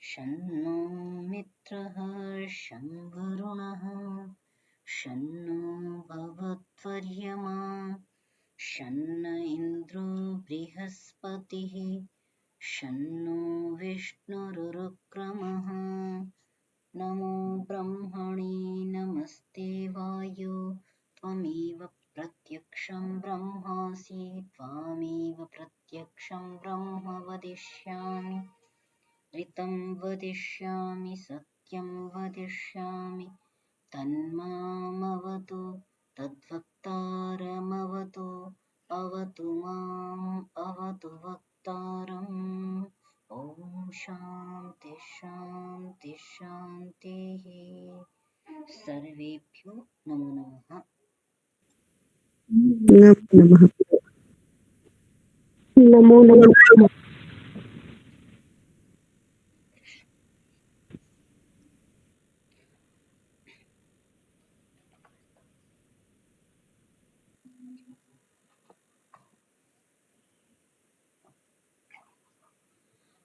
शन्नो मित्रः शं वरुणः शन्नो भवत्वर्यमा शन्न इन्द्रो बृहस्पतिः शन्नो विष्णुरुक्रमः नमो ब्रह्मणे नमस्ते वायो त्वमेव प्रत्यक्षं ब्रह्मासि त्वामेव प्रत्यक्षं ब्रह्म वदिष्यामि ऋतं वदिष्यामि सत्यं वदिष्यामि तन्मामवतु तद्वक्तारमवतु अवतु माम् अवतु वक्तारम् ॐ शान्ति शान्ति शान्तिः सर्वेभ्यो नमो नमः। नमो नमः। नमो नमः।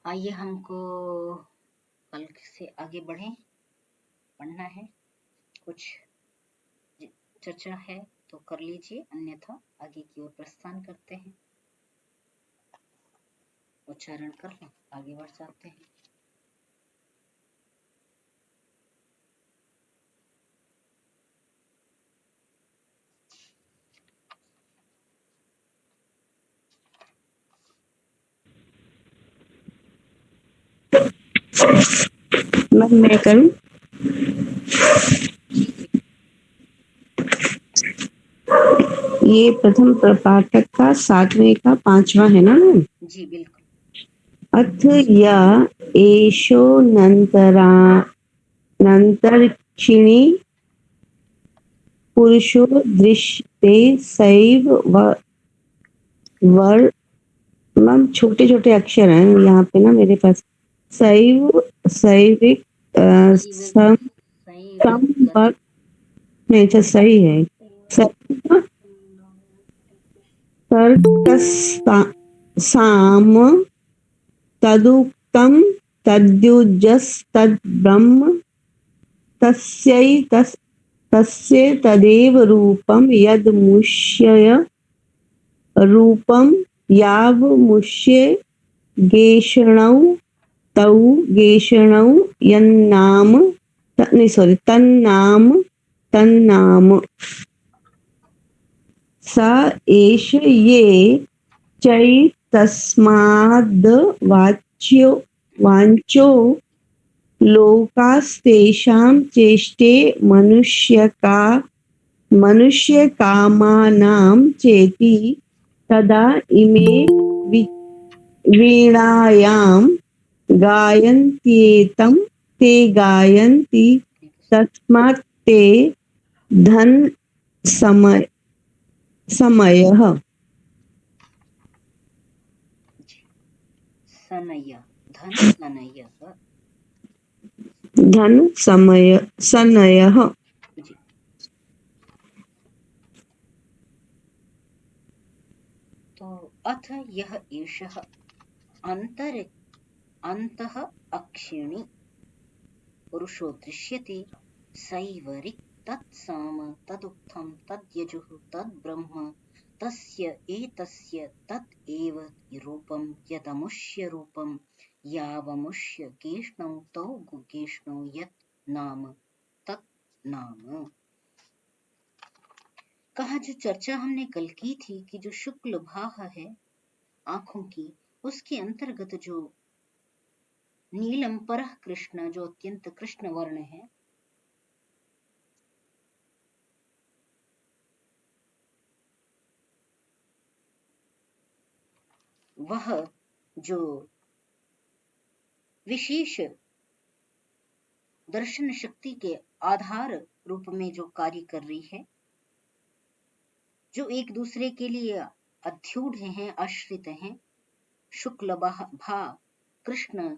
आइए हमको कल से आगे बढ़े, पढ़ना है, कुछ चर्चा है तो कर लीजिए, अन्यथा आगे की ओर प्रस्थान करते हैं। उच्चारण कर लो, आगे बढ़ जाते हैं। मैं करूं? ये प्रथम पाठक का 7वें का 5वां है ना मैम? जी बिल्कुल। अथ या एषो नन्तरिक्षिणी पुरुषो दृश्यते सैव वर मैम छोटे छोटे अक्षर हैं यहाँ पे ना मेरे पास। सैव सैविक संवर्ग नहीं, अच्छा सही है। साम तदुक्तं तद्युजस्तद्ब्रह्म तस्य तदेव रूपं यदमुष्य रूपं यावमुष्ये गेषणौ तौ गेषणौ यन्नाम तन्नाम स एष ये चैतस्माद् वाञ्चो लोकास्तेषां चेष्टे मनुष्यकामानां चेति तदा इमे वीणायां गायन्त्येतं ते गायन्ति तस्मात् ते धन समयः सनय धन सनय धन समय सनयः। जी। तो अथ यह एषः अन्तः अक्षिणी पुरुषो दृश्यते सैव ऋक् तत्साम तदुक्थं तद्यजुः तद्ब्रह्म तस्य एतस्य तत् एव रूपं यदमुष्य रूपं यावमुष्य गेष्णौ तौ गेष्णौ यत् नाम तत् नाम। कहा जो चर्चा हमने कल की थी कि जो शुक्ल भाह है आंखों की, उसके अंतर्गत जो नीलम परह कृष्ण जो अत्यंत कृष्ण वर्ण है, वह जो विशेष दर्शन शक्ति के आधार रूप में जो कार्य कर रही है, जो एक दूसरे के लिए अध्यूढ़ हैं, आश्रित हैं। शुक्ल भा कृष्ण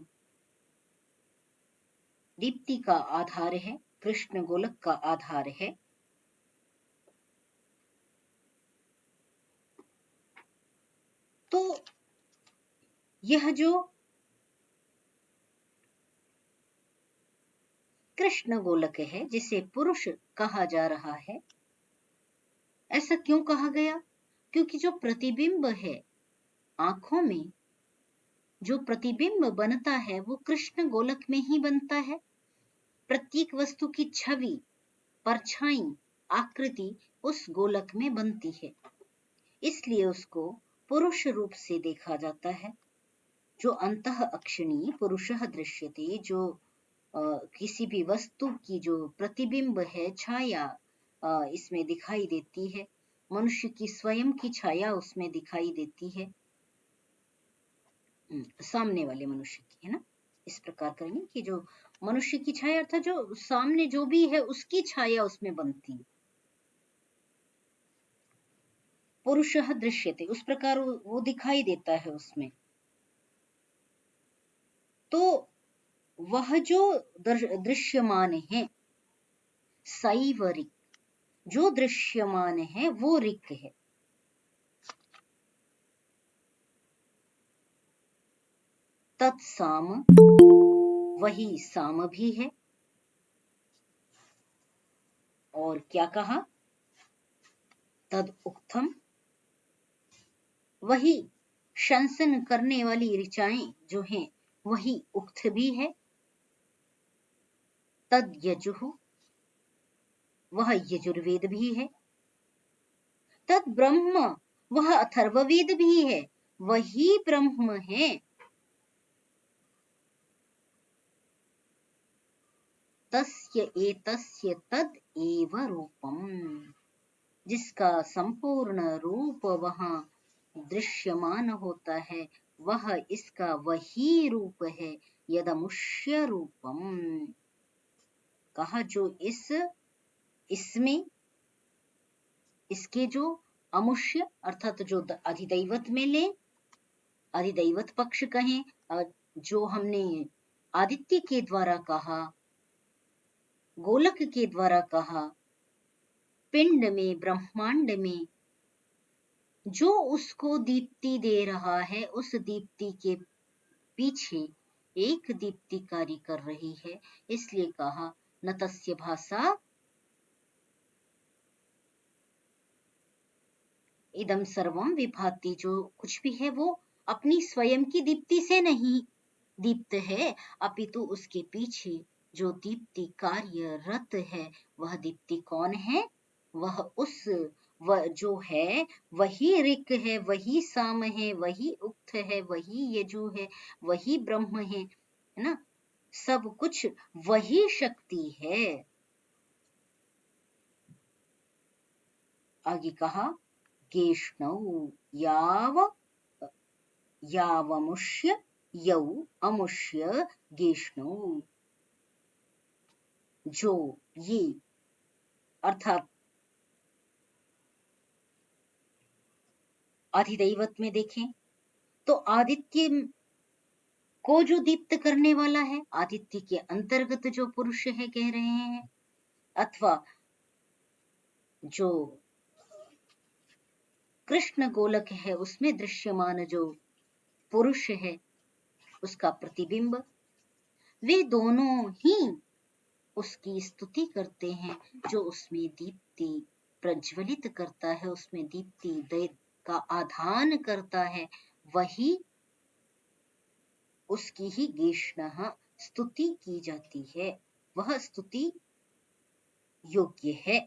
दीप्ति का आधार है, कृष्ण गोलक का आधार है। तो यह जो कृष्ण गोलक है जिसे पुरुष कहा जा रहा है। ऐसा क्यों कहा गया? क्योंकि जो प्रतिबिंब है आंखों में, जो प्रतिबिंब बनता है वो कृष्ण गोलक में ही बनता है। प्रत्येक वस्तु की छवि, परछाई, आकृति उस गोलक में बनती है, इसलिए उसको पुरुष रूप से देखा जाता है। जो अंतः अक्षिणी पुरुषः दृश्यते, जो किसी भी वस्तु की जो प्रतिबिंब है, छाया इसमें दिखाई देती है, मनुष्य की स्वयं की छाया उसमें दिखाई देती है, सामने वाले मनुष्य की, है ना। इस प्रकार करेंगे कि जो मनुष्य की छाया अर्थात जो सामने जो भी है उसकी छाया उसमें बनती है। पुरुषः दृश्यते, उस प्रकार वो दिखाई देता है उसमें। तो वह जो दृश्यमान है, सैव ऋक्, जो दृश्यमान है वो ऋक् है। तत्साम, वही साम भी है। और क्या कहा? तद उक्थम, वही शंसन करने वाली ऋचाएं जो हैं वही उक्त भी है। तद यजुः, वह यजुर्वेद भी है। तद ब्रह्म, वह अथर्ववेद भी है, वही ब्रह्म है। तस्य एतस्य तद एव रूपम, जिसका संपूर्ण रूप वहां दृश्यमान होता है, वह इसका वही रूप है। यदमुष्य रूपम, कहा जो इसमें इसके जो अमुष्य अर्थात जो अधिदैवत में ले, अधिदैवत पक्ष कहें, जो हमने आदित्य के द्वारा कहा, गोलक के द्वारा कहा, पिंड में, ब्रह्मांड में जो उसको दीप्ति दे रहा है, उस दीप्ति के पीछे एक दीप्ति कार्य कर रही है, इसलिए कहा न तस्य भासा इदम सर्वम विभाति। जो कुछ भी है वो अपनी स्वयं की दीप्ति से नहीं दीप्त है, अपितु उसके पीछे जो दीप्ति कार्यरत है, वह दीप्ति कौन है? वह जो है वही ऋक् है, वही साम है, वही उक्त है, वही यजु है, वही ब्रह्म है ना। सब कुछ वही शक्ति है। आगे कहा गेष्णौ, यावमुष्य यौ अमुष्य गेष्णौ, जो ये अर्थात अधिदैवत में देखें तो आदित्य को जो दीप्त करने वाला है, आदित्य के अंतर्गत जो पुरुष है कह रहे हैं, अथवा जो कृष्ण गोलक है उसमें दृश्यमान जो पुरुष है उसका प्रतिबिंब, वे दोनों ही उसकी स्तुति करते हैं। जो उसमें दीप्ति प्रज्वलित करता है, उसमें दीप्ति का आधान करता है, वही उसकी ही गेष्णः स्तुति की जाती है, वह स्तुति योग्य है।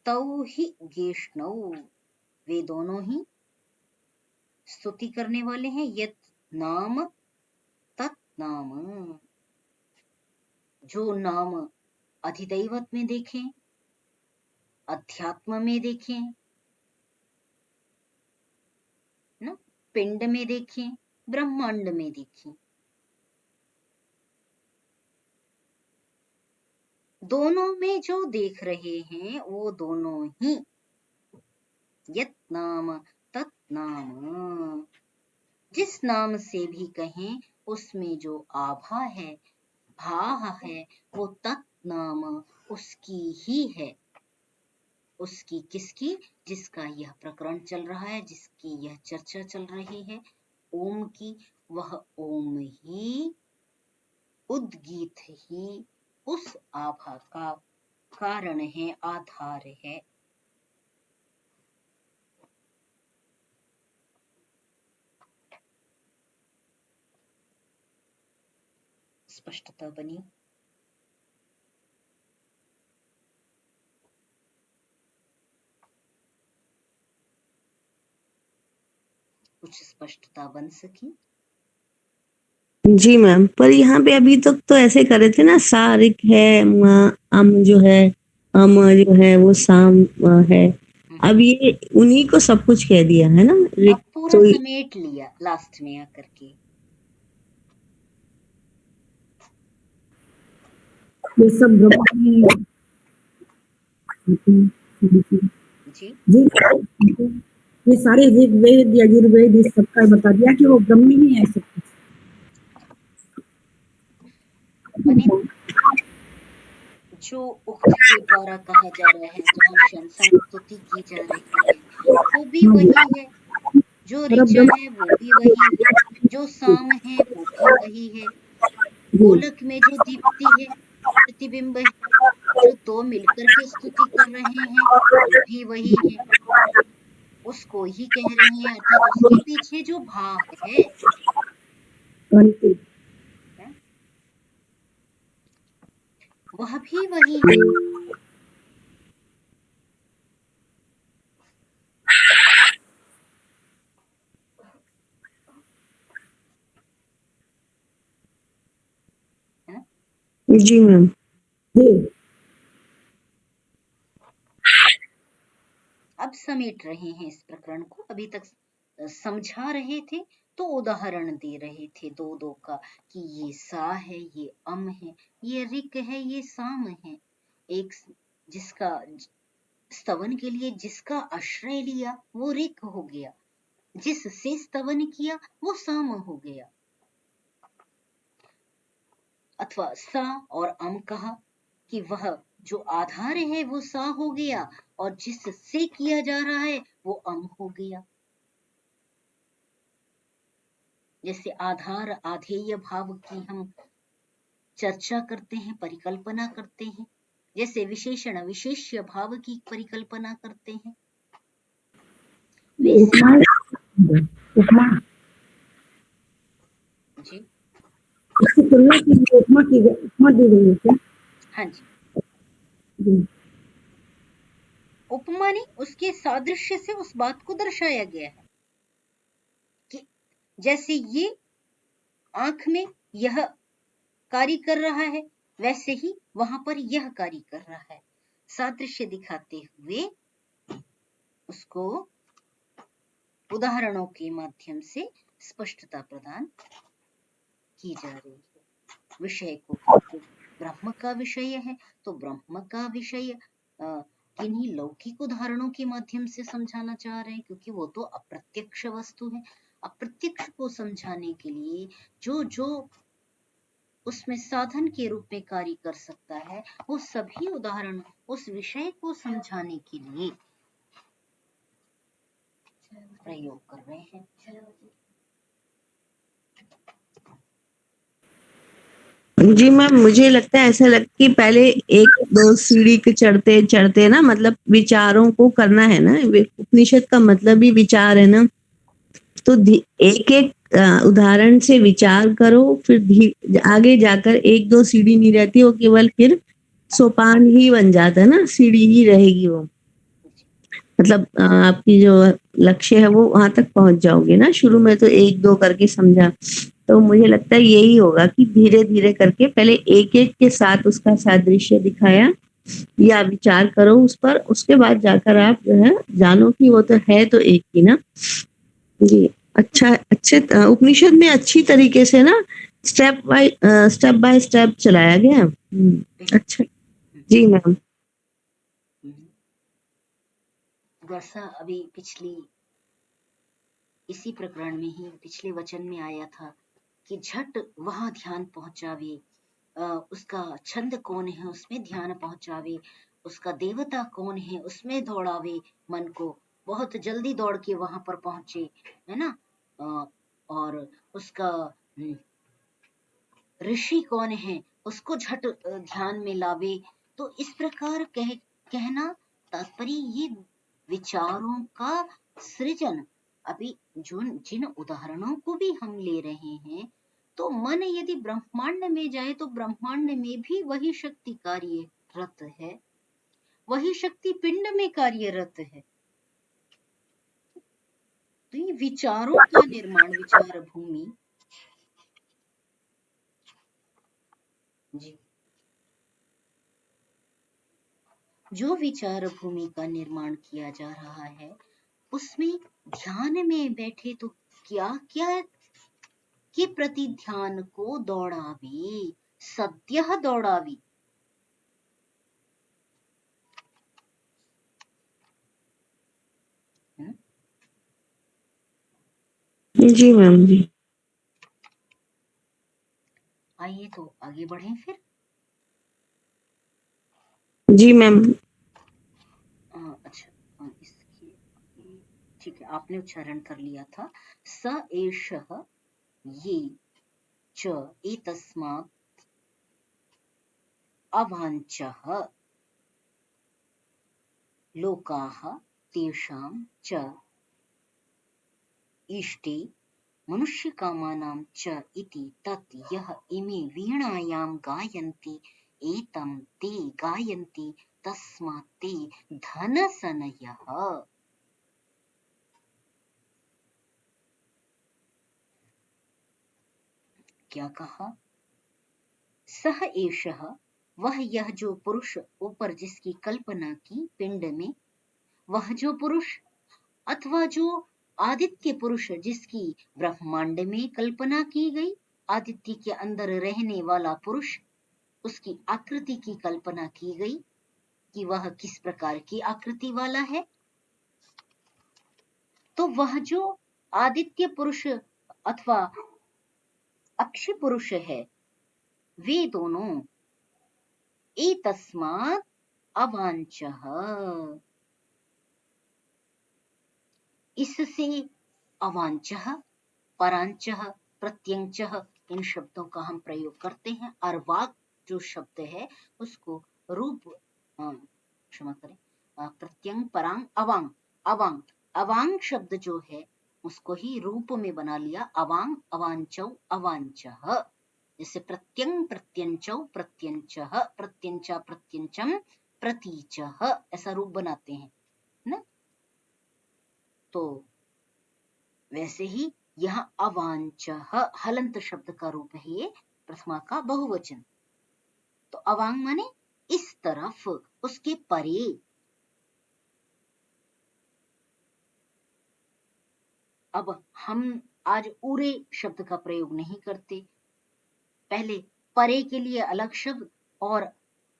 तौ ही गेष्णौ, वे दोनों ही स्तुति करने वाले हैं। यत नाम तत् नाम, जो नाम अधिदैवत में देखें, अध्यात्म में देखें ना, पिंड में देखें, ब्रह्मांड में देखें, दोनों में जो देख रहे हैं वो दोनों ही यत नाम तत् नाम, जिस नाम से भी कहें उसमें जो आभा है, भाह है, वो तत् नाम उसकी ही है। उसकी किसकी? जिसका यह प्रकरण चल रहा है, जिसकी यह चर्चा चल रही है, ओम की, वह ओम ही, उद्गीत ही उस आभा का कारण है, आधार है। स्पष्टता बनी? कुछ स्पष्टता बन सकी? जी मैम, पर यहाँ पे अभी तक तो ऐसे कर रहे थे ना, सा रिक है, अम जो है, अम जो है वो साम है। अब ये उन्हीं को सब कुछ कह दिया है ना, रिक अब पूरा तो समेट लिया लास्ट में आकर के। ये सब ब्रह्म जी जी, ये सारे ऋग वेद यजुर्वेद इस सबका बता दिया कि वो ब्रह्म ही है सब कुछ। बने। जो उक्त के द्वारा कहा जा रहा है, जहाँ संस्तुति की जा रही है, वो भी वही है। जो ऋचा है वो भी वही है, जो साम है वो भी वही है, गोलक में जो दीप्ति है, प्रतिबिंब है, जो दो मिलकर के स्तुति कर रहे हैं, वो भी वही है, उसको ही कह रहे हैं। अर्थात उसके पीछे जो भाव है, वह भी वही है। है ना? जी मैम। अब समेट रहे हैं इस प्रकरण को। अभी तक समझा रहे थे तो उदाहरण दे रहे थे दो दो का, कि ये सा है, ये अम है, ये ऋक है, ये साम है। एक जिसका स्तवन के लिए जिसका आश्रय लिया वो ऋक हो गया, जिससे स्तवन किया वो साम हो गया। अथवा सा और अम कहा कि वह जो आधार है वो सा हो गया, और जिससे किया जा रहा है वो अम हो गया। जैसे आधार आधेय भाव की हम चर्चा करते हैं, परिकल्पना करते हैं, जैसे विशेषण विशेष्य भाव की परिकल्पना करते हैं, उपमा जी इसकी तुलना की उपमा दी गई है क्या? हाँ जी। जी। उपमा ने उसके सादृश्य से उस बात को दर्शाया गया है कि जैसे ये आंख में यह कार्य कर रहा है, वैसे ही वहां पर यह कार्य कर रहा है। सादृश्य दिखाते हुए उसको उदाहरणों के माध्यम से स्पष्टता प्रदान की जा रही है। विषय को ब्रह्म का विषय है तो ब्रह्म का विषय किन्हीं लौकिक उदाहरणों के माध्यम से समझाना चाह रहे हैं, क्योंकि वो तो अप्रत्यक्ष वस्तु है। अप्रत्यक्ष को समझाने के लिए जो जो उसमें साधन के रूप में कार्य कर सकता है, वो सभी उदाहरण उस विषय को समझाने के लिए प्रयोग कर रहे हैं। जी मैम, मुझे लगता है ऐसा लगता कि पहले एक दो सीढ़ी के चढ़ते चढ़ते ना, मतलब विचारों को करना है ना, उपनिषद का मतलब ही विचार है ना, तो एक एक उदाहरण से विचार करो, फिर आगे जाकर एक दो सीढ़ी नहीं रहती, वो केवल फिर सोपान ही बन जाता है ना, सीढ़ी ही रहेगी वो। मतलब आपकी जो लक्ष्य है वो वहां तक पहुंच जाओगे ना। शुरू में तो एक दो करके समझा, तो मुझे लगता है यही होगा कि धीरे धीरे करके पहले एक एक के साथ उसका सादृश्य दिखाया या विचार करो उस पर, उसके बाद जाकर आप जो है जानो कि वो तो है तो एक ही ना। जी, अच्छा, अच्छे उपनिषद में अच्छी तरीके से ना स्टेप बाय स्टेप चलाया गया। अच्छा। जी मैम। वैसा अभी पिछली इसी प्रकरण में ही पिछले वचन में आया था कि झट वहां ध्यान पहुंचावे, उसका छंद कौन है उसमें ध्यान पहुंचावे, उसका देवता कौन है उसमें दौड़ावे मन को, बहुत जल्दी दौड़ के वहां पर पहुंचे, है ना। और उसका ऋषि कौन है उसको झट ध्यान में लावे। तो इस प्रकार कहना तात्पर्य ये विचारों का सृजन। अभी जिन उदाहरणों को भी हम ले रहे हैं, तो मन यदि ब्रह्मांड में जाए तो ब्रह्मांड में भी वही शक्ति कार्यरत है, वही शक्ति पिंड में कार्यरत है। तो ये विचारों का निर्माण, विचार भूमि जी, जो विचार भूमि का निर्माण किया जा रहा है, उसमें ध्यान में बैठे तो क्या क्या के प्रति ध्यान को दौड़ावे, सद्यः दौड़ावी। जी मैम जी। आइए तो आगे बढ़ें फिर। जी मैम। अच्छा, इसकी ठीक है, आपने उच्चारण कर लिया था। स एषः ये च एतस्मात् अवाञ्छः लोकाः तेषां च इष्टे मनुष्यकामानां च इति तत् यः इमे वीणायां गायन्ति एतं ते गायन्ति तस्मात् ते धनसनयः। क्या कहा? सह एषः वह यह जो पुरुष, ऊपर जिसकी कल्पना की पिंड में, वह जो पुरुष अथवा जो आदित्य पुरुष जिसकी ब्रह्मांड में कल्पना की गई, आदित्य के अंदर रहने वाला पुरुष, उसकी आकृति की कल्पना की गई कि वह किस प्रकार की आकृति वाला है। तो वह जो आदित्य पुरुष अथवा अक्षय पुरुष है, वे दोनों एतस्मात् अवाञ्छः, इससे अवाञ्छः, पराञ्छः, प्रत्यंचः, इन शब्दों का हम प्रयोग करते हैं। और वाक जो शब्द है उसको रूप, क्षमा करें, प्रत्यंग, परांग, अवांग, अवांग, अवांग शब्द जो है उसको ही रूप में बना लिया, अवांग, अवांचौ, अवांचः। जैसे प्रत्यंग, प्रत्यंचौ, प्रत्यंचः, प्रत्यंचा, प्रत्यंचम, प्रतीचः, ऐसा रूप बनाते हैं ना। तो वैसे ही यहाँ अवांचः हलंत शब्द का रूप है, ये प्रथमा का बहुवचन। तो अवांग माने इस तरफ, उसके परे। अब हम आज उरे शब्द का प्रयोग नहीं करते, पहले परे के लिए अलग शब्द और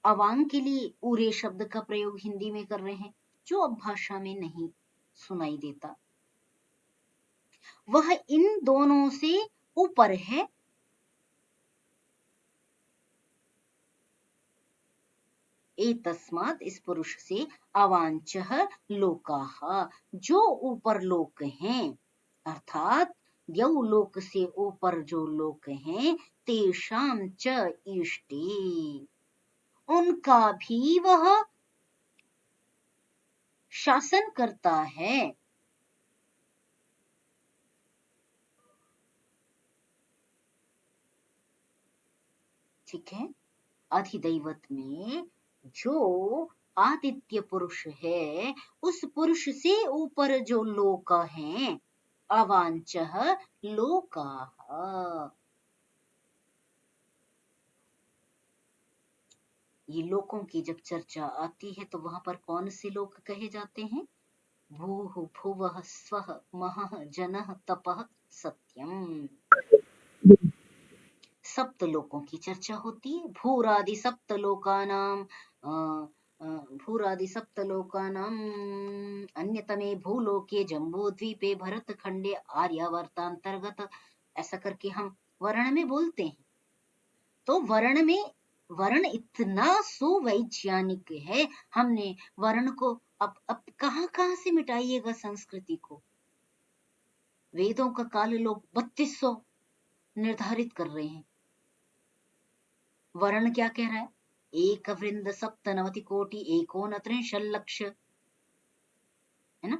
अवांग के लिए उरे शब्द का प्रयोग हिंदी में कर रहे हैं, जो अब भाषा में नहीं सुनाई देता। वह इन दोनों से ऊपर है। एतस्मात् इस पुरुष से, अवांचः लोकाः जो ऊपर लोक हैं, अर्थात यौ लोक से ऊपर जो लोक हैं, तेषां च इष्टे, उनका भी वह शासन करता है। ठीक है, अधिदैवत में जो आदित्य पुरुष है, उस पुरुष से ऊपर जो लोक हैं, अवांचः लोकाः। ये लोकों की जब चर्चा आती है तो वहां पर कौन से लोक कहे जाते हैं? भूः भुवः स्वः महः जनः तपः सत्यम, सप्त लोकों की चर्चा होती है। भूरादि सप्त लोकानाम भूरादि सप्त लोकानाम अन्यतमे भूलोके जम्बूद्वीपे भरत खंडे आर्यावर्तांतर्गत, ऐसा करके हम वर्ण में बोलते हैं। तो वर्ण में, वर्ण इतना सुवैज्ञानिक है, हमने वर्ण को अब कहां कहां से मिटाइएगा संस्कृति को। वेदों का काल लोग 3200 निर्धारित कर रहे हैं। वर्ण क्या कह रहा है? एक वृंद सप्तनवति कोटि एकोन त्रिंशल्लक्ष, है ना?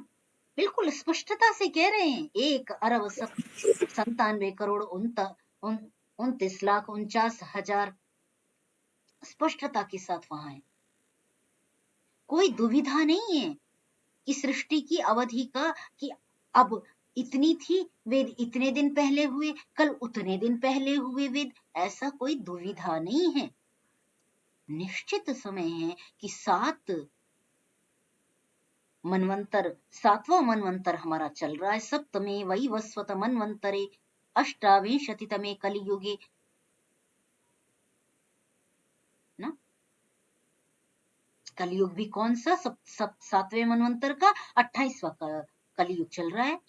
बिल्कुल स्पष्टता से कह रहे हैं, 1,97,29,49,49,49,49,49,49,49,49,49,49,49,49,49,49,49,49,49,49,49,49,49,49,49,49,49,49,49,49,49,49,49,49,49,49,49,49,49,49,49,49,49,49,49,49,49,49,49,49,कोई दुविधा नहीं है कि सृष्टि की अवधि का, कि अब इतनी थी, वेद इतने दिन पहले हुए, कल उतने दिन पहले हुए वेद, ऐसा कोई दुविधा नहीं है। निश्चित समय है कि 7वां मनवंतर हमारा चल रहा है। सप्तमे वैवस्वत मनवंतरे अष्टाविंशतितमे कलियुगे, ना? कलयुग भी कौन सा? 7वें मनवंतर का 28वां कलयुग चल रहा है।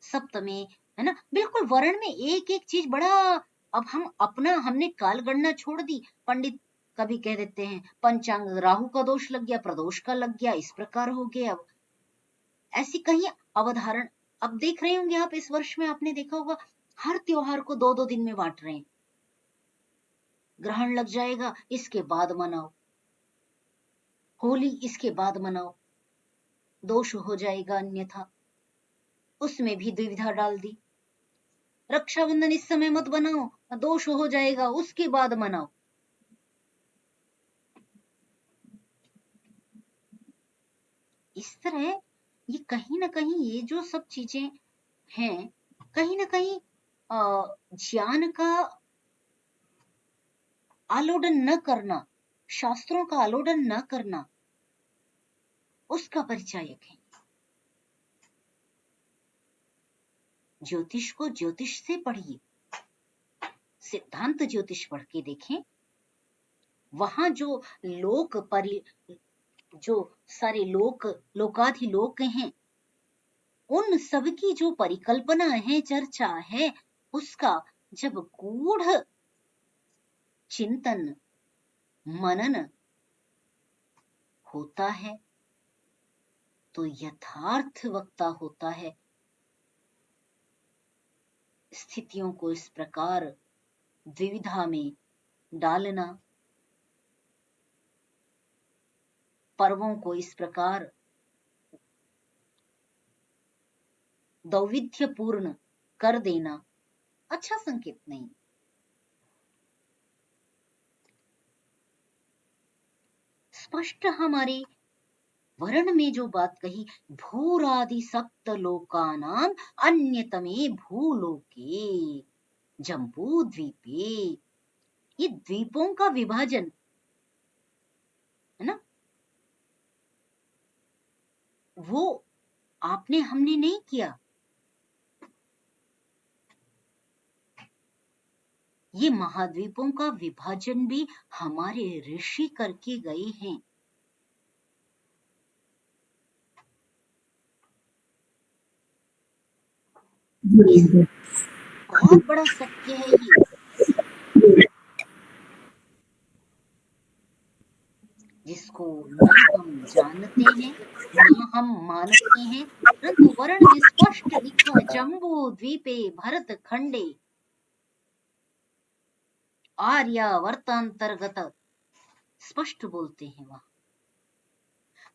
सप्तमे, है ना? बिल्कुल वर्ण में एक एक चीज बड़ा, अब हमने काल गणना छोड़ दी। पंडित कभी कह देते हैं पंचांग राहु का दोष लग गया, प्रदोष का लग गया, इस प्रकार हो गया। अब ऐसी कहीं अवधारण, अब देख रहे होंगे आप, इस वर्ष में आपने देखा होगा हर त्योहार को 2-2 दिन में बांट रहे हैं। ग्रहण लग जाएगा, इसके बाद मनाओ, होली इसके बाद मनाओ, दोष हो जाएगा अन्यथा, उसमें भी दुविधा डाल दी। रक्षाबंधन इस समय मत बनाओ, दोष हो जाएगा, उसके बाद मनाओ। इस तरह ये कहीं ना कहीं ये जो सब चीजें हैं, कहीं ना कहीं ज्ञान का आलोडन न करना, शास्त्रों का आलोडन न करना, उसका परिचायक है। ज्योतिष को ज्योतिष से पढ़िए, सिद्धांत ज्योतिष पढ़ के देखें, वहां जो जो सारे लोकाधिलोक हैं, उन सब की जो परिकल्पना है, चर्चा है, उसका जब गूढ़ चिंतन मनन होता है तो यथार्थ वक्ता होता है। स्थितियों को इस प्रकार द्विविधा में डालना, पर्वों को इस प्रकार दौविध्यपूर्ण कर देना अच्छा संकेत नहीं। स्पष्ट हमारे वर्ण में जो बात कही, भूरादि सप्तलोकानाम अन्यतमे भूलोके जम्बू द्वीपे, ये द्वीपों का विभाजन है ना, वो आपने हमने नहीं किया, ये महाद्वीपों का विभाजन भी हमारे ऋषि करके गए हैं। बहुत बड़ा सत्य है ये, जिसको न हम जानते हैं न हम मानते हैं, परंतु वर्ण में स्पष्ट लिखा है, जम्बू द्वीपे भरत खंडे आर्यावर्तांतर्गत, स्पष्ट बोलते हैं वहां।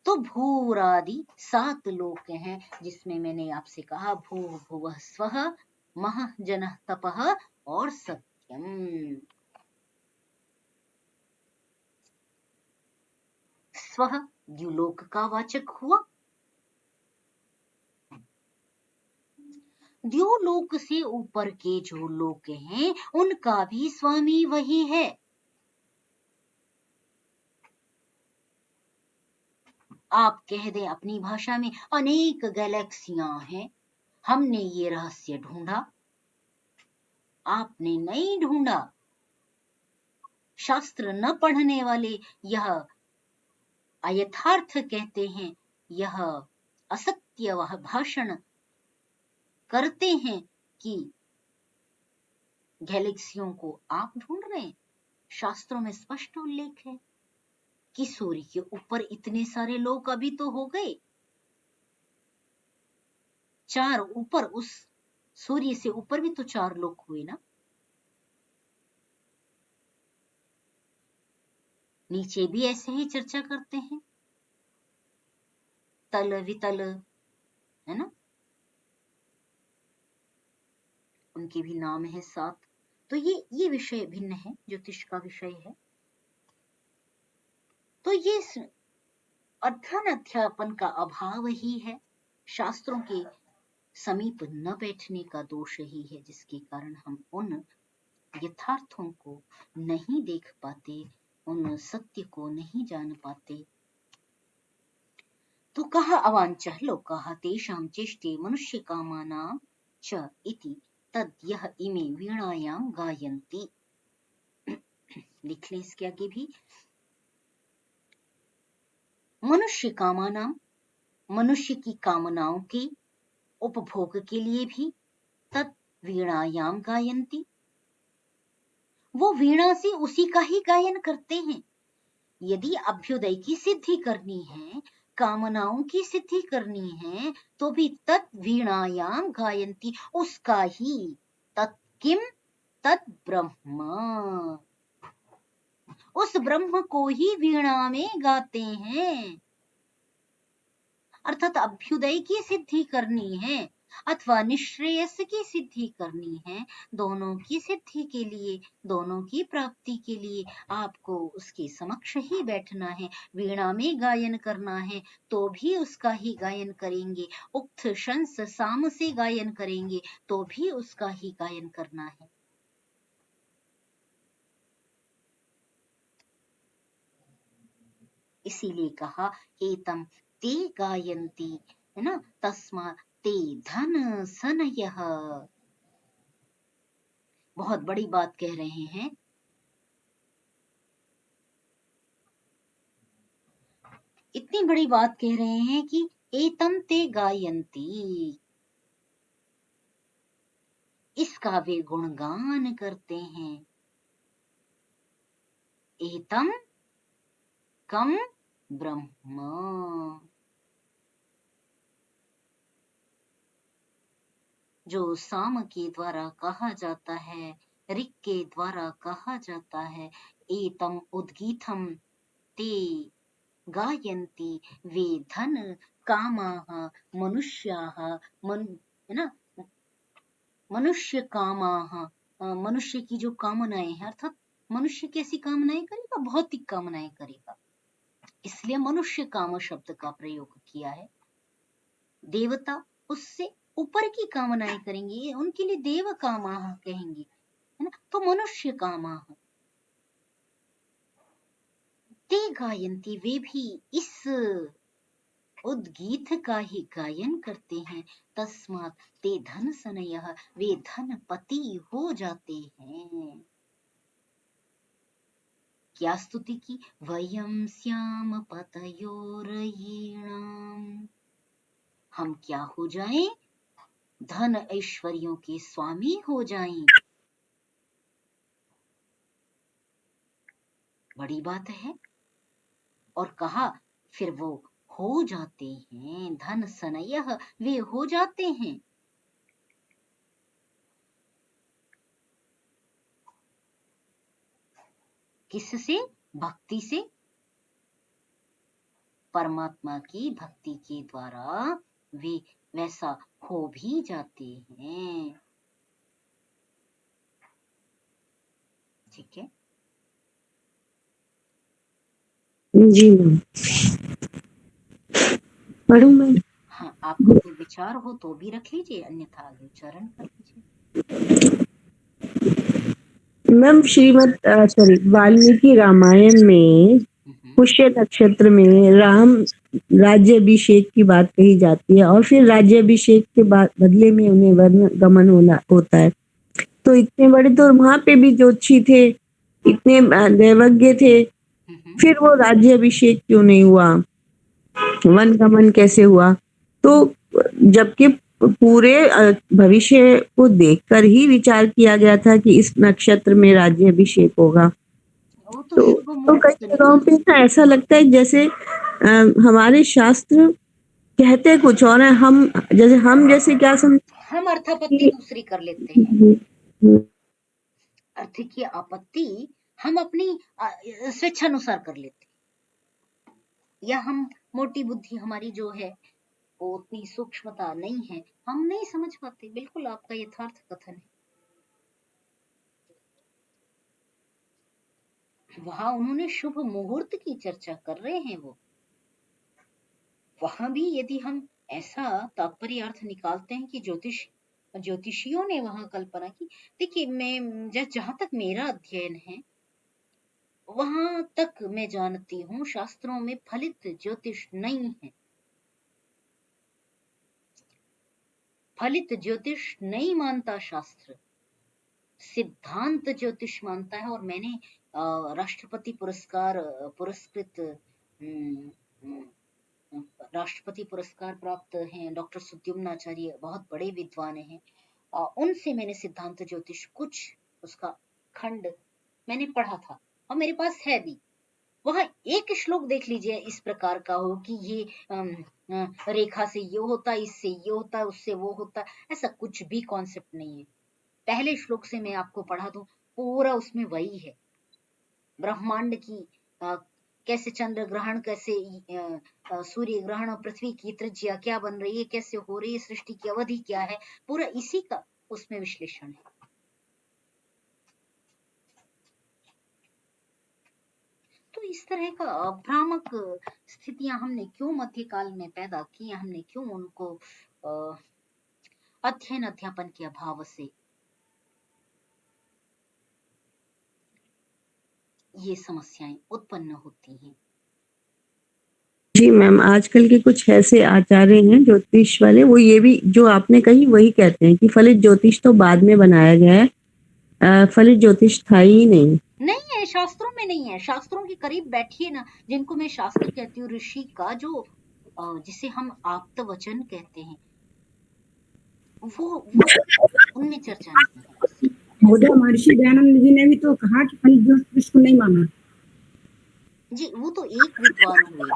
तो भूरादि 7 लोक हैं, जिसमें मैंने आपसे कहा भू भुवः स्वः महः जनः तपः और सत्यम। स्वः द्युलोक का वाचक हुआ, द्युलोक से ऊपर के जो लोक हैं उनका भी स्वामी वही है। आप कह दें अपनी भाषा में, अनेक गैलेक्सियां हैं, हमने ये रहस्य ढूंढा, आपने नहीं ढूंढा। शास्त्र न पढ़ने वाले यह अयथार्थ कहते हैं, यह असत्य वह भाषण करते हैं कि गैलेक्सियों को आप ढूंढ रहे हैं। शास्त्रों में स्पष्ट उल्लेख है कि सूर्य के ऊपर इतने सारे लोग अभी तो हो गए, चार ऊपर, उस सूर्य से ऊपर भी तो 4 लोक हुए ना, नीचे भी ऐसे ही चर्चा करते हैं, तल वितल, है ना, उनके भी नाम है 7। तो ये विषय भिन्न है, ज्योतिष का विषय है। तो ये अध्ययन अध्यापन का अभाव ही है, शास्त्रों के समीप न बैठने का दोष ही है, जिसके कारण हम उन यथार्थों को नहीं देख पाते, उन सत्य को नहीं जान पाते। तो कहा अवांचः लोकाः तेषां चेष्टे मनुष्य कामानां च इति तद यह इमे वीणायां गायन्ति। लिख ले इसके आगे भी, मनुष्य कामानां, मनुष्य की कामनाओं के उपभोग के लिए भी, तद वीणायां गायन्ति, वो वीणा से उसी का ही गायन करते हैं। यदि अभ्युदय की सिद्धि करनी है, कामनाओं की सिद्धि करनी है, तो भी तत् वीणायां गायन्ति, उसका ही, तत् किम, तत् ब्रह्म, उस ब्रह्म को ही वीणा में गाते हैं। अर्थात अभ्युदय की सिद्धि करनी है अथवा निश्रेयस की सिद्धि करनी है, दोनों की सिद्धि के लिए, दोनों की प्राप्ति के लिए आपको उसके समक्ष ही बैठना है, वीणा में गायन करना है तो भी उसका ही गायन करेंगे, उक्त शंस साम से गायन करेंगे तो भी उसका ही गायन करना है। इसीलिए कहा एतम ते गायन्ति, है ना, तस्मा ते धन सनयः। बहुत बड़ी बात कह रहे हैं, इतनी बड़ी बात कह रहे हैं कि एतम ते गायन्ति, इसका वे गुणगान करते हैं। एतम कम ब्रह्म, जो साम के द्वारा कहा जाता है, ऋक् के द्वारा कहा जाता है, एतम उद्गीतम ते गायन्ति, वे धन कामाः मनुष्याः, है ना, मनुष्य कामाः, मनुष्य की जो कामनाएं हैं, अर्थात मनुष्य कैसी कामनाएं करेगा, भौतिक कामनाएं करेगा, इसलिए मनुष्य काम शब्द का प्रयोग किया है। देवता उससे ऊपर की कामनाएं करेंगे, उनके लिए देव कामाः कहेंगे, है ना, तो मनुष्य कामाः ते गायन्ति, वे भी इस उद्गीत का ही गायन करते हैं। तस्मात् ते धन सनयः, वे धनपति हो जाते हैं। क्या स्तुति की, वयं स्याम पतयोरयीणाम्, हम क्या हो जाएं, धन ऐश्वर्यों के स्वामी हो जाएं। बड़ी बात है। और कहा फिर वो हो जाते हैं, धन सनयः, वे हो जाते हैं। किससे, भक्ति से, परमात्मा की भक्ति के द्वारा वे वैसा हो भी जाते हैं। ठीक है जी मैम, पढ़ूं मैं? हाँ, आपका कोई विचार हो तो भी रख लीजिए, अन्यथा आगे उच्चारण कर लीजिए। मैम वाल्मीकि रामायण में पुष्य नक्षत्र में राम राज्याभिषेक की बात कही जाती है, और फिर राज्याभिषेक के बाद बदले में उन्हें वन गमन होता है। तो इतने बड़े तो वहां पे भी ज्योतिषी थे, इतने दैवज्ञ थे, फिर वो राज्याभिषेक क्यों नहीं हुआ, वन गमन कैसे हुआ? तो जबकि पूरे भविष्य को देखकर ही विचार किया गया था कि इस नक्षत्र में राज्याभिषेक होगा। तो कई जगहों पे ना ऐसा लगता है जैसे हमारे शास्त्र कहते कुछ और है, हम जैसे क्या समझ हम अर्थापत्ति दूसरी कर लेते हैं। अर्थ की आपत्ति हम अपनी स्वेच्छानुसार कर लेते हैं, या हम मोटी बुद्धि हमारी जो है वो उतनी सूक्ष्मता नहीं है, हम नहीं समझ पाते। बिल्कुल आपका यथार्थ कथन है। वहां उन्होंने शुभ मुहूर्त की चर्चा कर रहे हैं, वो वहां भी यदि हम ऐसा तात्पर्य अर्थ निकालते हैं कि ज्योतिषियों ने वहां कल्पना की। देखिए, मैं जहां तक मेरा अध्ययन है वहां तक मैं जानती हूँ शास्त्रों में फलित ज्योतिष नहीं है। फलित ज्योतिष नहीं मानता शास्त्र, सिद्धांत ज्योतिष मानता है। और मैंने राष्ट्रपति पुरस्कार पुरस्कृत राष्ट्रपति पुरस्कार प्राप्त हैं डॉक्टर सुद्युम्न आचार्य, बहुत बड़े विद्वान हैं, उनसे मैंने सिद्धांत ज्योतिष कुछ उसका खंड मैंने पढ़ा था और मेरे पास है भी। वहां एक श्लोक देख लीजिए इस प्रकार का हो कि ये रेखा से ये होता, इससे ये होता, उससे वो होता, ऐसा कुछ भी कॉन्सेप्ट नहीं है। पहले श्लोक से मैं आपको पढ़ा दूं, पूरा उसमें वही है। ब्रह्मांड की कैसे चंद्र ग्रहण, कैसे सूर्य ग्रहण और पृथ्वी की त्रिज्या क्या बन रही है, कैसे हो रही है, सृष्टि की अवधि क्या है, पूरा इसी का उसमें विश्लेषण है। तो इस तरह का भ्रामक स्थितियां हमने क्यों मध्यकाल में पैदा की, हमने क्यों उनको अध्ययन अध्यापन के अभाव से ये समस्याएं उत्पन्न होती हैं। जी मैम, आजकल के कुछ ऐसे आचार्य हैं ज्योतिष वाले, वो ये भी जो आपने कही वही कहते हैं कि फलित ज्योतिष तो बाद में बनाया गया है, फलित ज्योतिष था ही नहीं है, शास्त्रों में नहीं है। शास्त्रों के करीब बैठिए ना, जिनको मैं शास्त्र कहती हूँ, ऋषि का जो जिसे हम आप्त वचन कहते हैं, वो उनमें चर्चा नहीं है। महोदय, महर्षि दयानंद जी ने भी तो कहा कि फलित ज्योतिष को नहीं माना। जी, वो तो एक विद्वान हुए ना,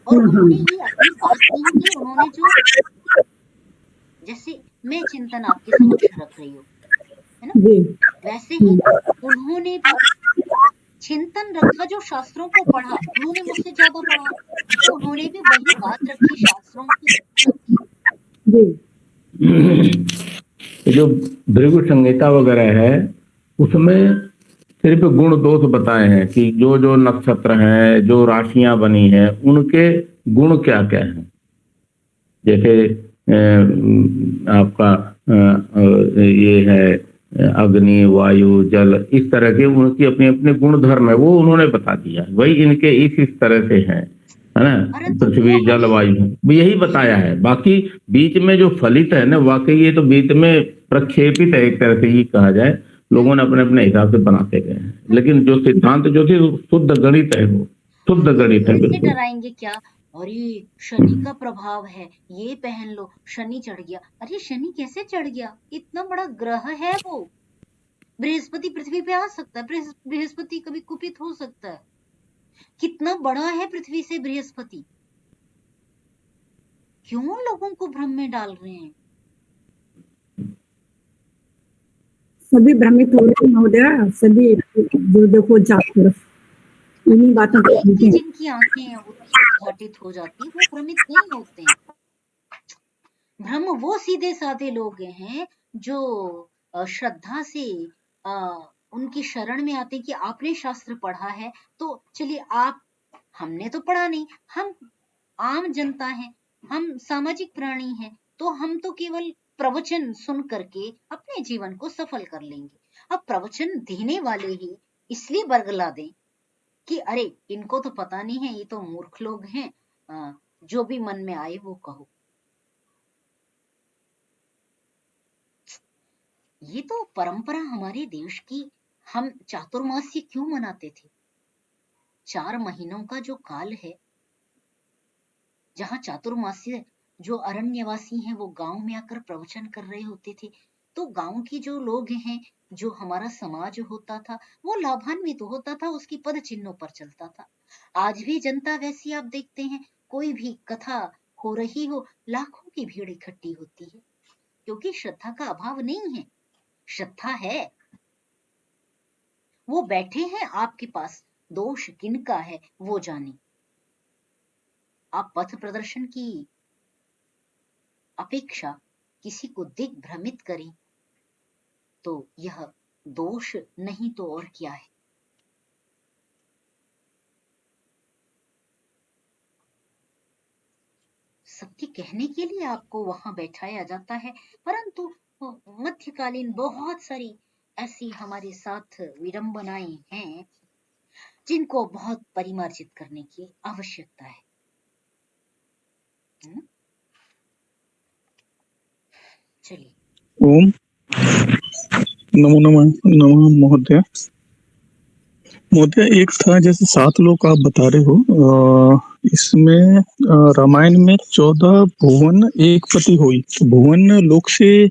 और उन्होंने ये अपनी बात नहीं की। उन्होंने जो, जैसे मैं चिंतन आपके समक्ष रख रही हूँ, है ना, वैसे ही उन्होंने भी चिंतन रखा जो शास्त्रों को पढ़ा। उन्होंने मुझसे ज्यादा पढ़ा, तो उन्होंने भी वही बात रखी शास्त्रों की। जो भृगु संहिता वगैरह है उसमें सिर्फ गुण दोष बताए हैं कि जो जो नक्षत्र हैं, जो राशियां बनी हैं, उनके गुण क्या क्या हैं। जैसे आपका ये है अग्नि, वायु, जल, इस तरह के उनकी अपने अपने गुण धर्म है, वो उन्होंने बता दिया। वही इनके इस तरह से है ना, पृथ्वी, जल, वायु, यही बताया है। बाकी बीच में जो फलित है ना, वाकई ये तो बीच में प्रक्षेपित है, एक तरह से ही कहा जाए। लोगों ने अपने अपने हिसाब से बनाते गए हैं, लेकिन जो सिद्धांत जो थी शुद्ध गणित है, वो शुद्ध गणित है। बिल्कुल डराएंगे क्या, अरे शनि का प्रभाव है, ये पहन लो, शनि चढ़ गया। अरे शनि कैसे चढ़ गया? इतना बड़ा ग्रह है वो। बृहस्पति पृथ्वी पे आ सकता है, बृहस्पति कभी कुपित हो सकता है। कितना बड़ा है पृथ्वी से बृहस्पति। क्यों लोगों को भ्रम में डाल रहे हैं? सभी भ्रमित हो रहे हैं महोदय, सभी जो देखो चारों तरफ इन्हीं बातों को जिनकी आंखें उद्घाटित हो जाती, वो भ्रमित नहीं होते हैं। भ्रम वो सीधे साधे लोग हैं जो श्रद्धा से उनकी शरण में आते कि आपने शास्त्र पढ़ा है तो चलिए आप, हमने तो पढ़ा नहीं, हम आम जनता हैं, हम सामाजिक प्राणी हैं, तो हम तो केवल प्रवचन सुन करके अपने जीवन को सफल कर लेंगे। अब प्रवचन देने वाले ही इसलिए बरगला दें कि अरे इनको तो पता नहीं है, ये तो मूर्ख लोग हैं, जो भी मन में आए वो कहो। ये तो परंपरा हमारे देश की। हम चातुर्मास्य क्यों मनाते थे? 4 महीनों का जो काल है, जहां चातुर्मास्य, जो अरण्यवासी हैं वो गांव में आकर प्रवचन कर रहे होते थे, तो गांव की जो लोग हैं, जो हमारा समाज होता था, वो लाभान्वित होता था, उसकी पद चिन्हों पर चलता था। आज भी जनता वैसी आप देखते हैं, कोई भी कथा हो रही हो, लाखों की भीड़ इकट्ठी होती है, क्योंकि श्रद्धा का अभाव नहीं है, श्रद्धा है। वो बैठे हैं आपके पास, दोष किनका है वो जाने। आप पथ प्रदर्शन की अपेक्षा किसी को दिग्भ्रमित करें तो यह दोष नहीं तो और क्या है। सत्य कहने के लिए आपको वहां बैठाया जाता है, परंतु मध्यकालीन बहुत सारी ऐसी हमारे साथ विडंबनाएं हैं जिनको बहुत परिमार्जित करने की आवश्यकता है। चलिए। ओम नमो नमः नमः महोदय। महोदय एक था जैसे 7 लोग आप बता रहे हो, इसमें रामायण में 14 भुवन एक पति हुई, तो भुवन लोक से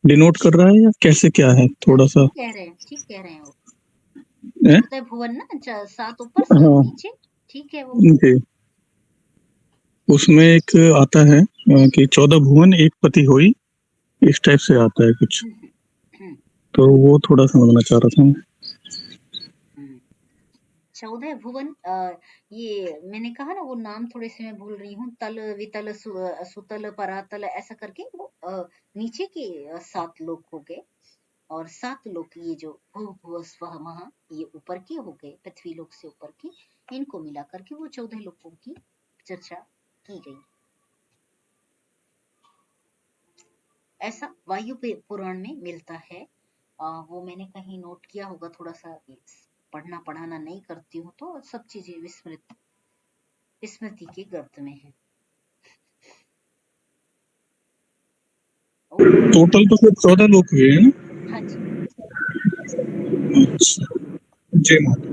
डिनोट कर रहा है या कैसे क्या है थोड़ा सा? ठीक कह रहे हैं वो। है? 14 भुवन ना, 7 ऊपर 7 हाँ नीचे, ठीक है वो। जी। उसमें एक आता है कि 14 भुवन एक पति हुई, इस टाइप से आता है कुछ, तो वो थोड़ा समझना चाह रहा था मैं। 14 भुवन, ये मैंने कहा ना, वो नाम थोड़े से मैं भूल रही हूँ, तल वितल सुतल परातल ऐसा करके वो नीचे के 7 लोक हो गए, और 7 लोक ये जो भू भुव स्वः महा ये ऊपर के हो गए, पृथ्वी लोक से ऊपर के, इनको मिला करके वो 14 लोकों की चर्चा की गई। ऐसा वायु पुराण में मिलता है। वो मैंने कहीं नोट किया होगा, थोड़ा सा पढ़ना पढ़ाना नहीं करती हूँ तो सब चीजें स्मृति के गर्त में है। टोटल तो फिर 14 लोग हुए हैं ना? हाँ जी। अच्छा, जय माता।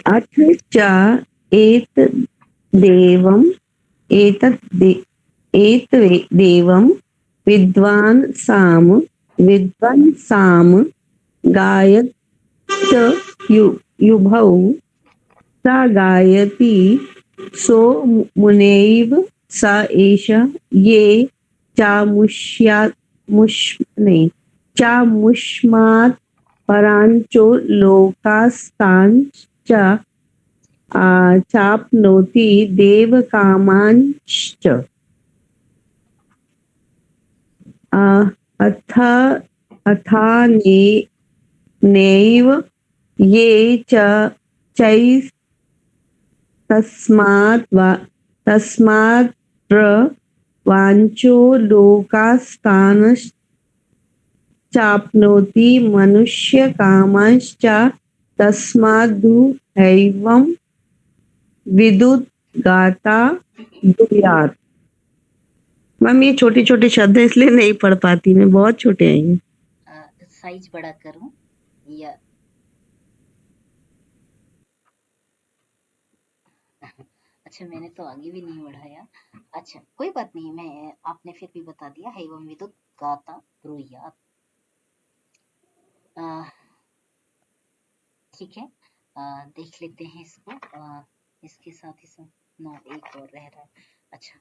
अथ च एतद्देवं विद्वांसाम गायत युभौ सा गायति सो मुनैव स एष ये चामुष्मात् परांचो लोकास्तांश्च चाप्नोति देवकामांश्च। नैव ये तस्मात् वांचो लोकास्तांश्चाप्नोति मनुष्य कामांश्च तस्मादुहैवं विदुत गाता ब्रूयात्। मैम ये छोटे छोटे शब्द है इसलिए नहीं पढ़ पाती, मैं बहुत छोटे हैं। साइज बड़ा करूं या अच्छा, मैंने तो आगे भी नहीं बढ़ाया। अच्छा कोई बात नहीं, मैं आपने फिर भी बता दिया है। एवं विदुत गाता ब्रूयात्, ठीक है। देख लेते हैं इसको। इसके साथ ही एक और रह रहा है। अच्छा,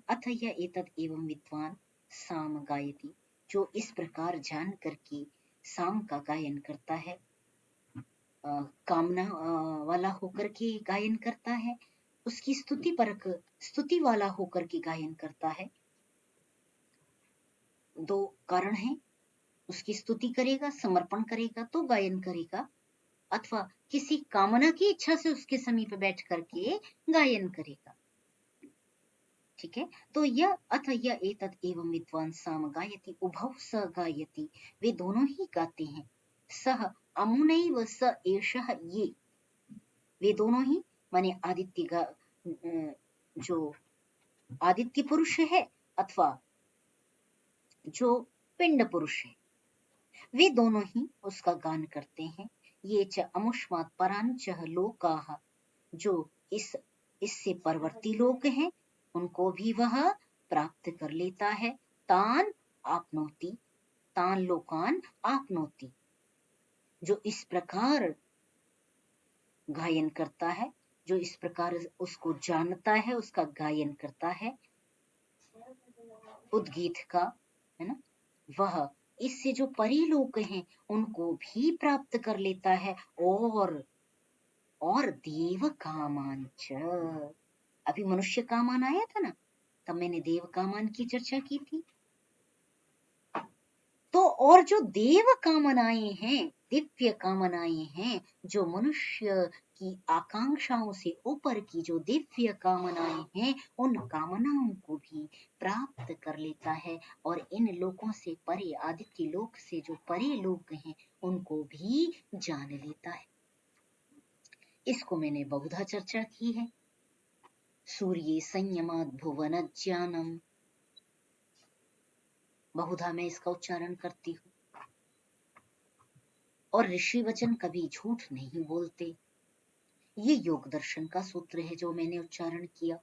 अथ य एतद् एवं विद्वान साम गायति, जो इस प्रकार जान करके साम का गायन करता है, कामना वाला होकर के गायन करता है, उसकी स्तुति परक स्तुति वाला होकर के गायन करता है। 2 कारण हैं, उसकी स्तुति करेगा, समर्पण करेगा तो गायन करेगा, अथवा किसी कामना की इच्छा से उसके समीप बैठ करके गायन करेगा। ठीक है, तो यह अथ यह एतत् एवं विद्वान साम गायति उभौ स गायति, वे दोनों ही गाते हैं। सह अमुनैव स एषः ये, वे दोनों ही माने आदित्य जो आदित्य पुरुष है अथवा जो पिंड पुरुष है, वे दोनों ही उसका गान करते हैं। ये च अमुष्मात् परांचः लोकाः, जो इससे परवर्ती लोक हैं उनको भी वह प्राप्त कर लेता है। तान आपनोति, तान लोकान आपनोति, जो इस प्रकार गायन करता है जो इस प्रकार उसको जानता है उसका गायन करता है उद्गीत का, है ना, वह इससे जो परिलोक हैं उनको भी प्राप्त कर लेता है। और देव कामांच, अभी मनुष्य कामान आया था ना, तब मैंने देव कामान की चर्चा की थी। तो और जो देव कामनाएं हैं, दिव्य कामनाएं हैं, जो मनुष्य की आकांक्षाओं से ऊपर की जो दिव्य कामनाएं हैं, उन कामनाओं को भी प्राप्त कर लेता है और इन लोकों से परे, आदित्य लोक से जो परे लोक हैं, उनको भी जान लेता है। इसको मैंने बहुधा चर्चा की है। सूर्य संयमात् भुवन ज्ञानम, बहुधा मैं इसका उच्चारण करती हूँ। और ऋषि वचन कभी झूठ नहीं बोलते, ये योग दर्शन का सूत्र है जो मैंने उच्चारण किया।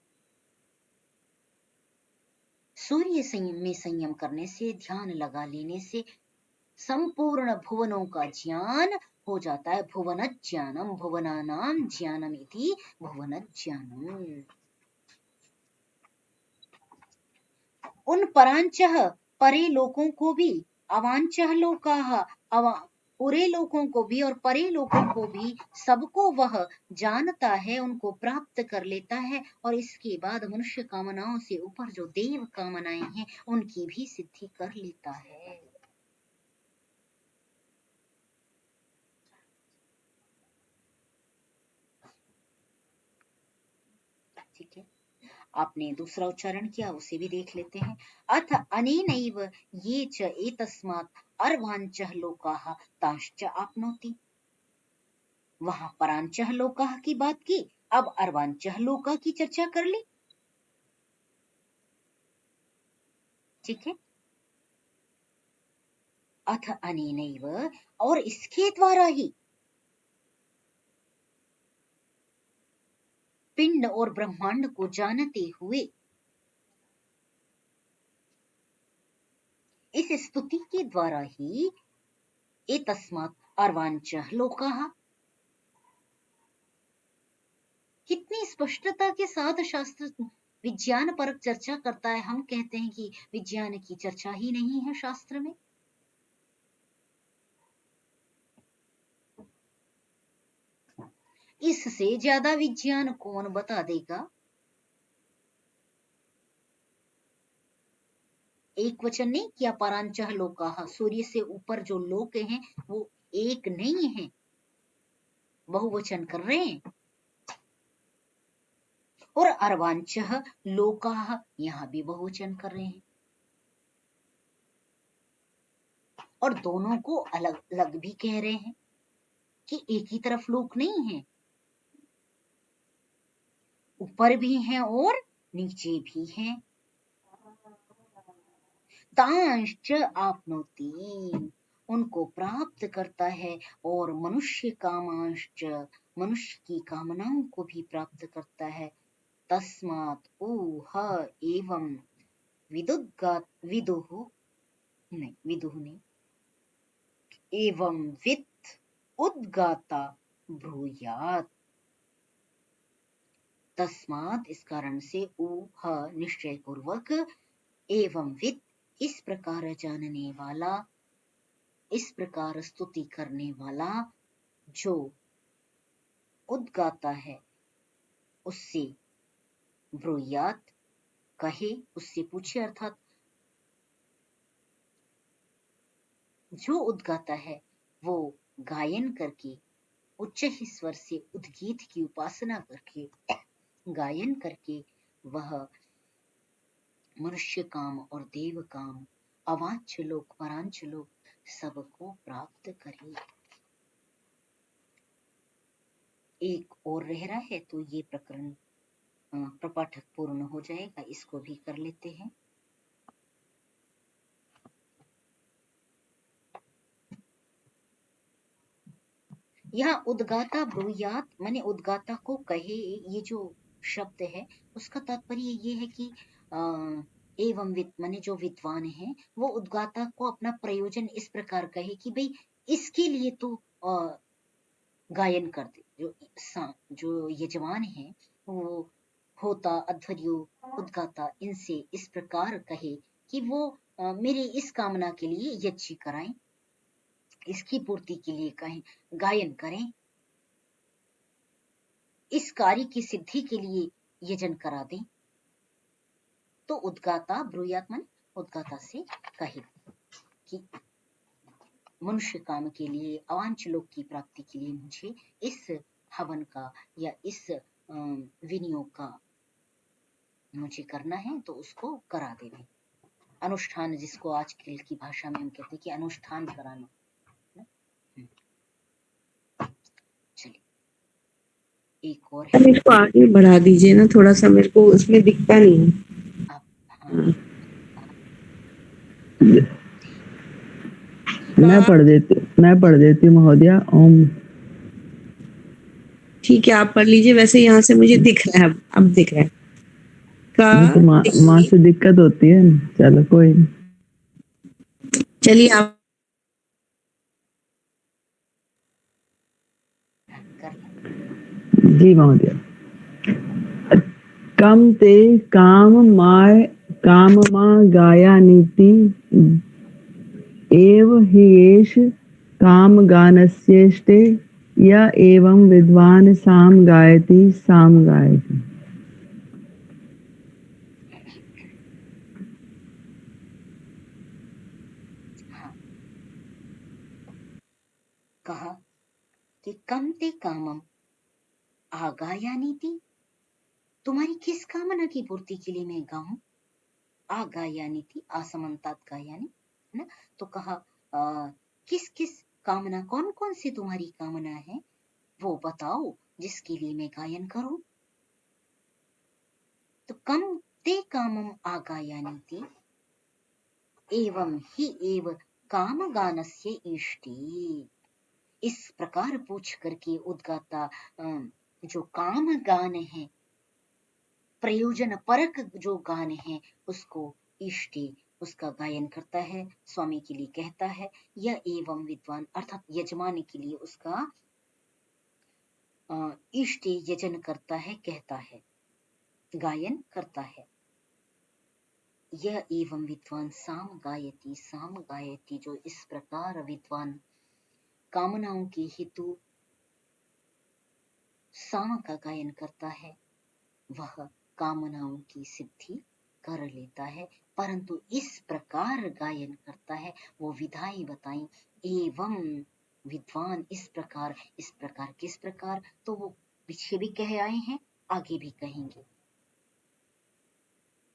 सूर्य संयम में संयम करने से, ध्यान लगा लेने से संपूर्ण भुवनों का ज्ञान हो जाता है। भुवन ज्ञानम भुवनानाम ज्ञानम इति भुवन ज्ञानम। उन परांचः परे लोकों को भी, अवांचः लोकाः पूरे लोकों को भी और परे लोकों को भी, सबको वह जानता है, उनको प्राप्त कर लेता है। और इसके बाद मनुष्य कामनाओं से ऊपर जो देव कामनाएं हैं उनकी भी सिद्धि कर लेता है। ठीक है, आपने दूसरा उच्चारण किया, उसे भी देख लेते हैं। अथ अनेनैव ये च एतस्मात् अर्वांचः लोकाः तांश्च आपनोति। वहां परांचः लोकाः की बात की, अब अर्वांचः लोका की चर्चा कर ली। ठीक है, अथ अनेनैव, और इसके द्वारा ही पिंड और ब्रह्मांड को जानते हुए, इस स्तुति के द्वारा ही एतस्मात् अर्वांचः लोकाः, कितनी स्पष्टता के साथ शास्त्र विज्ञान परक चर्चा करता है। हम कहते हैं कि विज्ञान की चर्चा ही नहीं है शास्त्र में। इससे ज्यादा विज्ञान कौन बता देगा? एक वचन नहीं किया, परांचः लोकाः, सूर्य से ऊपर जो लोक हैं वो एक नहीं है, बहुवचन कर रहे हैं। और अर्वांचः लोकाः, यहां भी बहुवचन कर रहे हैं। और दोनों को अलग अलग भी कह रहे हैं कि एक ही तरफ लोक नहीं है, ऊपर भी हैं और नीचे भी हैं। तांश्च आपनोति, उनको प्राप्त करता है। और मनुष्य कामांश्च, मनुष्य की कामनाओं को भी प्राप्त करता है। तस्मात् ऊह एवं एवं वित् उद्गाता ब्रूयात्। तस्मात्, इस कारण से, ऊह निश्चय पूर्वक, एवं वित्, इस प्रकार जानने वाला, इस प्रकार स्तुति करने वाला, जो उद्गाता है उससे ब्रूयात, कहे, उससे पूछे, अर्थात जो उद्गाता है वो गायन करके, उच्च ही स्वर से उद्गीत की उपासना करके, गायन करके, वह मनुष्य काम और देव काम, अवांच लोक परांच लोक सबको प्राप्त करे। एक और रह रहा है तो ये प्रकरण प्रपाठक पूर्ण हो जाएगा, इसको भी कर लेते हैं। यहाँ उद्गाता ब्रूयात माने उद्गाता को कहे, ये जो शब्द है उसका तात्पर्य ये है कि एवं विद माने जो विद्वान है वो उद्गाता को अपना प्रयोजन इस प्रकार कहे कि भाई इसके लिए तू गायन कर दे, जो यजमान है वो होता, अध्वर्यु, उद्गाता इनसे इस प्रकार कहे कि वो मेरे इस कामना के लिए यज्ञ कराएं, इसकी पूर्ति के लिए कहें, गायन करें, इस कार्य की सिद्धि के लिए यजन करा दें। तो उद्गाता ब्रूयात मन उद्गाता से कहे कि मनुष्य काम के लिए, अवांछ लोक की प्राप्ति के लिए मुझे इस हवन का या इस विनियोग का मुझे करना है, तो उसको करा देवे। अनुष्ठान, जिसको आजकल की भाषा में हम कहते हैं कि अनुष्ठान कराना। चलिए एक और है, इसको आगे बढ़ा दीजिए ना थोड़ा सा, मेरे को उसमें दिखता नहीं है। हाँ, मैं पढ़ देती महोदया। ओम। ठीक है, आप पढ़ लीजिए। वैसे यहाँ से मुझे दिख रहा है, अब दिख रहा है का। तो माँ से दिक्कत होती है। चलो कोई नहीं। चलिए आप जी महोदय। कम ते काम मा गाया नीति एव हि एष काम गानस्येष्टे या एवं विद्वान साम गायति साम गायति। कहा कि कम ते कामम आगायानीति, तुम्हारी किस कामना की पूर्ति के लिए मैं गाऊं? आगायानीति, असमंतात गायानी, है ना। तो कहा किस किस कामना, कौन कौन सी तुम्हारी कामना है वो बताओ जिसके लिए मैं गायन करूं। तो कम ते कामम आगायानीति एवं ही एव काम गानस्य इष्टि। इस प्रकार पूछ करके उद्गाता जो काम गान है, प्रयोजन परक जो गान है, उसको इष्टि, उसका गायन करता है, स्वामी के लिए कहता है। यह एवं विद्वान अर्थात यजमान के लिए उसका इष्टि यजन करता है, कहता है, गायन करता है। यह एवं विद्वान साम गायति, जो इस प्रकार विद्वान कामनाओं के हेतु साम का गायन करता है, वह कामनाओं की सिद्धि कर लेता है। परंतु इस प्रकार गायन करता है, वो विधाएं बताई। एवं विद्वान इस प्रकार किस प्रकार, तो वो पीछे भी कह आए हैं, आगे भी कहेंगे।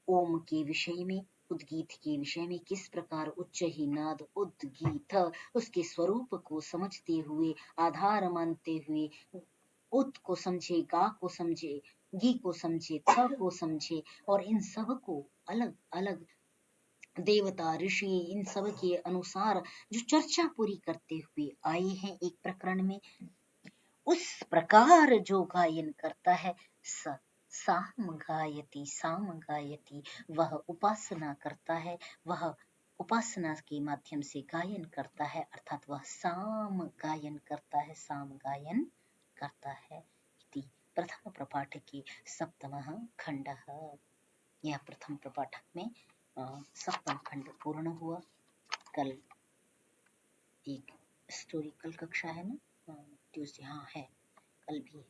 ओम के विषय में, उद्गीत के विषय में किस प्रकार उच्च ही नाद उद्गीत, उसके स्वरूप को समझते हुए, आधार मानते हुए, उत को समझे, गा को समझे, गी को समझे, थ को समझे, और इन सब को अलग अलग देवता ऋषि इन सब के अनुसार जो चर्चा पूरी करते हुए आए हैं एक प्रकरण में, उस प्रकार जो गायन करता है, साम गायति, वह उपासना करता है, वह उपासना के माध्यम से गायन करता है, अर्थात वह साम गायन करता है, साम गायन करता है। इति प्रथम प्रपाठ के सप्तमः खंडः। यह प्रथम प्रपाठक में सप्तम खंड पूर्ण हुआ। कल एक स्टोरी, कल कक्षा है ना, ट्यूसडे, हाँ है, कल भी है।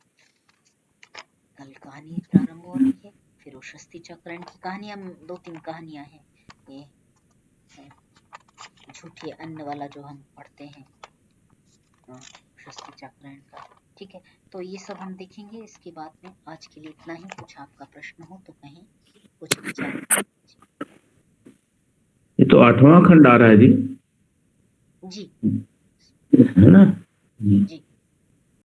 कल कहानी प्रारंभ हो रही है। फिर वो शस्ति चक्रण की कहानियां, 2-3 कहानियां हैं। ये झूठे अन्न वाला जो हम पढ़ते हैं, शस्ति चक्रण का, ठीक है। तो ये सब हम देखेंगे इसके बाद में। आज के लिए इतना ही। कुछ आपका प्रश्न हो तो कहें, कुछ विचार। ये तो 8वां खंड आ रहा है जी, जी है ना जी।